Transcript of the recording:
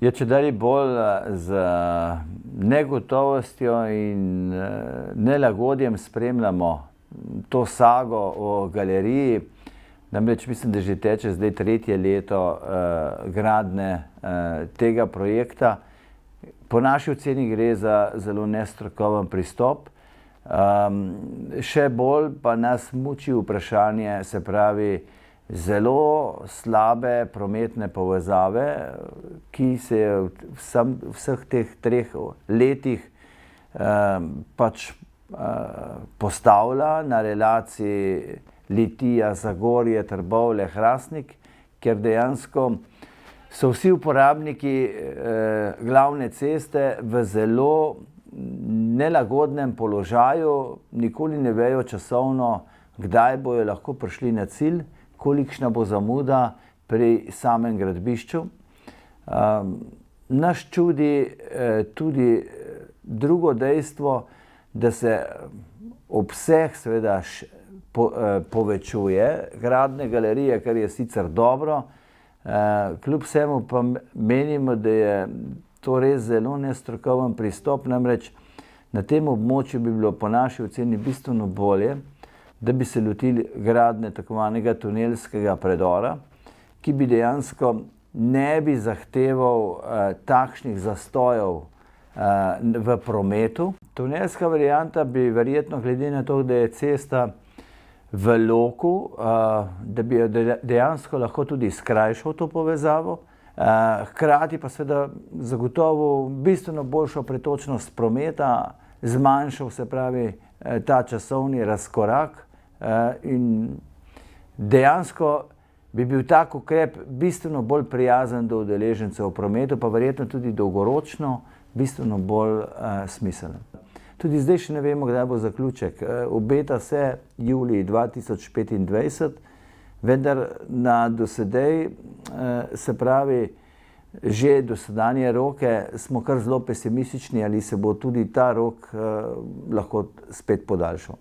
Je čedalje bolj z negotovostjo in nelagodjem spremljamo to sago o galeriji. Namreč mislim, da že teče zdaj 3. leto gradnje tega projekta. Po naši oceni gre za zelo nestrokoven pristop. Še bolj pa nas muči vprašanje, se pravi, zelo slabe prometne povezave, ki se je vseh teh 3 letih pač postavlja na relaciji Litija, Zagorje, Trbovlje, Hrastnik, ker dejansko so vsi uporabniki glavne ceste v zelo nelagodnem položaju, nikoli ne vejo časovno, kdaj bojo lahko prišli na cilj, kolikšna bo zamuda pri samem gradbišču. Nas čudi tudi drugo dejstvo, da se obseg seveda povečuje gradnje galerije, kar je sicer dobro. Kljub vsemu pa menimo, da je to res zelo nestrokoven pristop, namreč na tem območju bi bilo po naši oceni bistveno bolje, da bi se lotili gradnje tako imenovanega tunelskega predora, ki bi dejansko ne bi zahteval takšnih zastojev v prometu. Tunelska varianta bi verjetno, glede na to, da je cesta v loku, da bi dejansko lahko tudi skrajšal to povezavo, hkrati pa seveda zagotovo bistveno boljšo pretočnost prometa, zmanjšal, se pravi, ta časovni razkorak in dejansko bi bil tak ukrep bistveno bolj prijazen do udeležencev v prometu, pa verjetno tudi dolgoročno bistveno bolj smiseln. Tudi zdaj še ne vemo, kdaj bo zaključek. Obeta se julij 2025, vendar na dosedaj, se pravi, že dosedanje roke smo kar zelo pesimistični, ali se bo tudi ta rok lahko spet podaljšal.